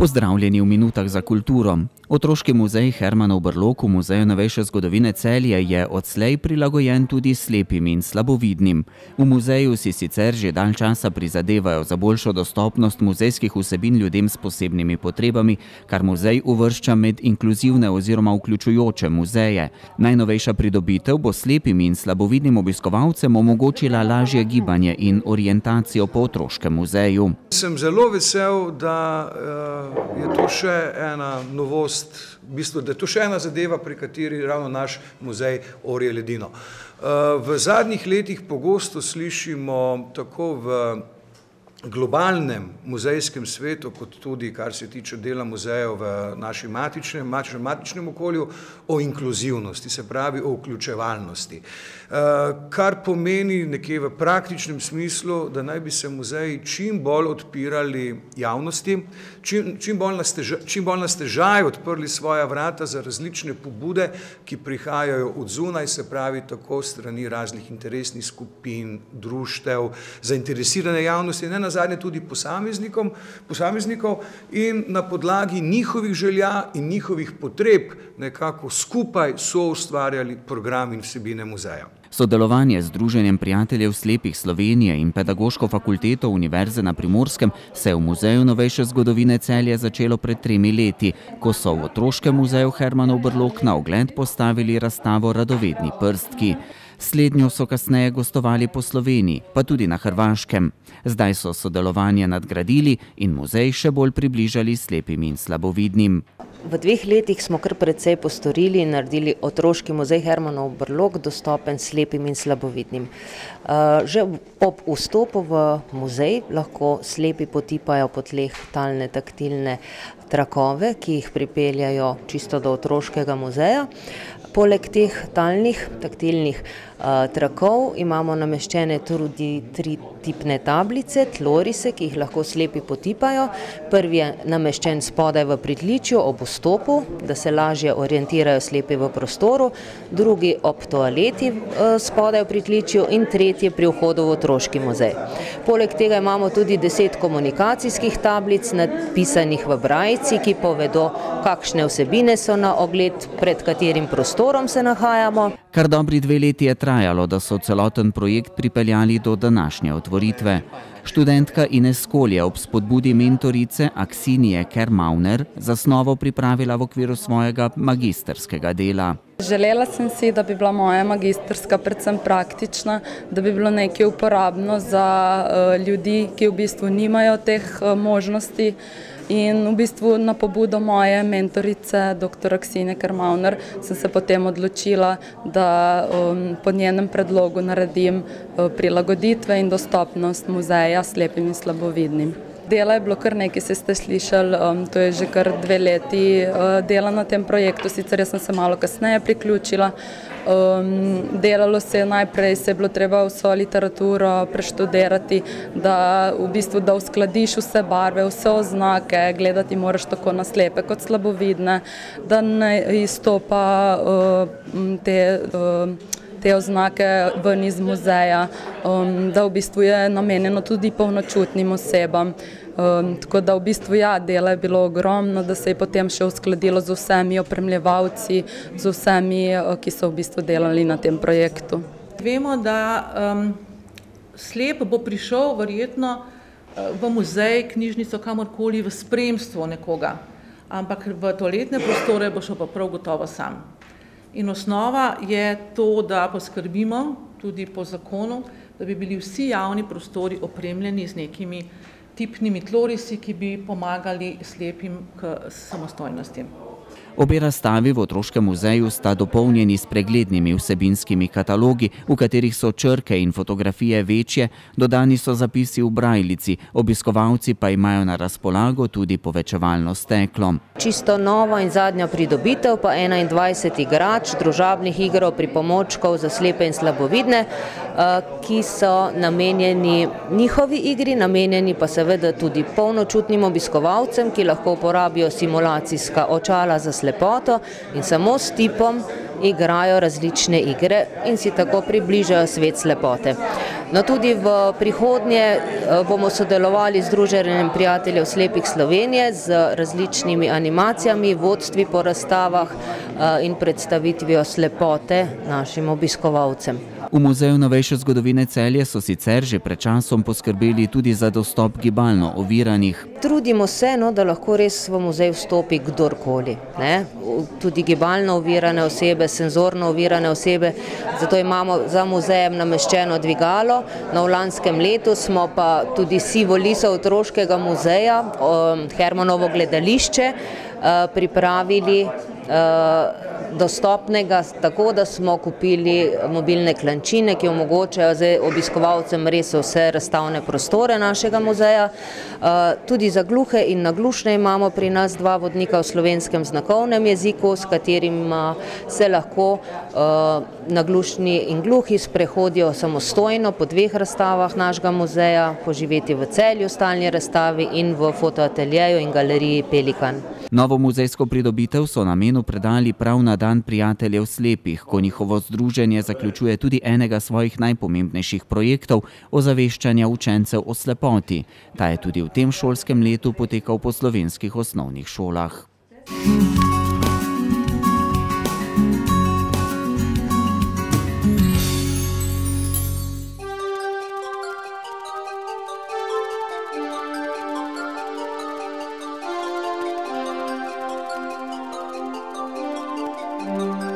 Pozdravljeni v minutah za kulturo. Otroški muzej Hermanov Brlog v Muzeju novejše zgodovine Celje je odslej prilagojen tudi slepim in slabovidnim. V muzeju si sicer že dalj časa prizadevajo za boljšo dostopnost muzejskih vsebin ljudem s posebnimi potrebami, kar muzej uvršča med inkluzivne oziroma vključujoče muzeje. Najnovejša pridobitev bo slepim in slabovidnim obiskovalcem omogočila lažje gibanje in orientacijo po otroškem muzeju. Sem zelo vesel, da je to še ena novost, v bistvu, da je to še ena zadeva, pri kateri ravno naš muzej orje ledino. V zadnjih letih pogosto slišimo tako v globalnem muzejskem svetu, kot tudi, kar se tiče dela muzejev v našem matičnem okolju, o inkluzivnosti, se pravi o vključevalnosti. Kar pomeni nekje v praktičnem smislu, da naj bi se muzeji čim bolj odpirali javnosti, čim bolj na stežaj odprli svoja vrata za različne pobude, ki prihajajo od zunaj, se pravi tako strani raznih interesnih skupin, društev, zainteresirane javnosti, ne nazadnje tudi posameznikov in na podlagi njihovih želja in njihovih potreb nekako skupaj soustvarjali program in vsebine muzeja. Sodelovanje z Združenjem prijateljev slepih Slovenije in Pedagoško fakulteto Univerze na Primorskem se je v Muzeju novejše zgodovine Celje začelo pred 3 leti, ko so v Otroškem muzeju Hermanov Brlog na ogled postavili razstavo Radovedni prstki. Slednjo so kasneje gostovali po Sloveniji, pa tudi na Hrvaškem. Zdaj so sodelovanje nadgradili in muzej še bolj približali slepim in slabovidnim. V 2 letih smo kar precej postorili in naredili Otroški muzej Hermanov Brlog dostopen slepim in slabovidnim. Že ob vstopu v muzej lahko slepi potipajo po tleh talne taktilne trakove, ki jih pripeljajo čisto do Otroškega muzeja. Poleg teh talnih taktilnih trakov imamo nameščene tudi 3 tipne tablice, tlorise, ki jih lahko slepi potipajo. Prvi je nameščen spodaj v pritličju ob vstopu, da se lažje orientirajo slepi v prostoru, drugi ob toaleti spodaj v pritličju in tretji pri vhodu v Otroški muzej. Poleg tega imamo tudi 10 komunikacijskih tablic, napisanih v brajici, ki povedo, kakšne vsebine so na ogled, pred katerim prostorom se nahajamo. Kar dobri 2 leti je trajalo, da so celoten projekt pripeljali do današnje otvoritve. Študentka Ines Kol je ob spodbudi mentorice Aksinije Kermauner zasnovo pripravila v okviru svojega magistrskega dela. Želela sem si, da bi bila moja magistrska predvsem praktična, da bi bilo nekaj uporabno za ljudi, ki v bistvu nimajo teh možnosti. In v bistvu na pobudo moje mentorice, dr. Aksinije Kermauner, sem se potem odločila, da po njenem predlogu naredim prilagoditve in dostopnost muzeja slepim in slabovidnim. Dela je bilo kar nekaj, ste slišali, to je že kar 2 leti dela na tem projektu, sicer jaz sem se malo kasneje priključila. Delalo se je najprej, se je bilo treba vso literaturo preštudirati, da v bistvu da uskladiš vse barve, vse oznake, gledati moraš tako na slepe kot slabovidne, da ne izstopa te oznake ven iz muzeja, da v bistvu je namenjeno tudi polnočutnim osebam. Tako da v bistvu dela je bilo ogromno, da se je potem še uskladilo z vsemi opremljevalci, z vsemi, ki so v bistvu delali na tem projektu. Vemo, da slep bo prišel verjetno v muzej, knjižnico, kamorkoli v spremstvu nekoga, ampak v toaletne prostore bo šel pa prav gotovo sam. In osnova je to, da poskrbimo tudi po zakonu, da bi bili vsi javni prostori opremljeni z nekimi tipnimi tlorisi, ki bi pomagali slepim k samostojnosti. Obe razstavi v Otroškem muzeju sta dopolnjeni s preglednimi vsebinskimi katalogi, v katerih so črke in fotografije večje, dodani so zapisi v brajlici, obiskovalci pa imajo na razpolago tudi povečevalno steklo. Čisto novo in zadnja pridobitev pa 21 igrač, družabnih igrov, pripomočkov za slepe in slabovidne, ki so namenjeni njihovi igri, namenjeni pa seveda tudi polnočutnim obiskovalcem, ki lahko uporabijo simulacijska očala za slepoto in samo s tipom igrajo različne igre in si tako približajo svet slepote. No, tudi v prihodnje bomo sodelovali z Združenjem prijateljev slepih Slovenije z različnimi animacijami, vodstvi po razstavah in predstavitvijo slepote našim obiskovalcem. V Muzeju novejše zgodovine Celje so sicer že pred časom poskrbeli tudi za dostop gibalno oviranih. Trudimo se, da lahko res v muzej vstopi kdorkoli, ne? Tudi gibalno ovirane osebe, senzorno ovirane osebe, zato imamo za muzejem nameščeno dvigalo. V lanskem letu smo pa tudi sivo liso otroškega muzeja, Hermanovo gledališče, pripravili dostopnega, tako da smo kupili mobilne klančine, ki omogočajo zdaj obiskovalcem res vse razstavne prostore našega muzeja. Tudi za gluhe in naglušne imamo pri nas 2 vodnika v slovenskem znakovnem jeziku, s katerim se lahko naglušni in gluhi sprehodijo samostojno po 2 razstavah našega muzeja, poživeti v Celju stalni razstavi in v fotoateljeju in galeriji Pelikan. Novo muzejsko pridobitev so namenu predali prav na Dan prijateljev slepih, ko njihovo združenje zaključuje tudi enega svojih najpomembnejših projektov ozaveščanja učencev o slepoti. Ta je tudi v tem šolskem letu potekal po slovenskih osnovnih šolah. Thank you.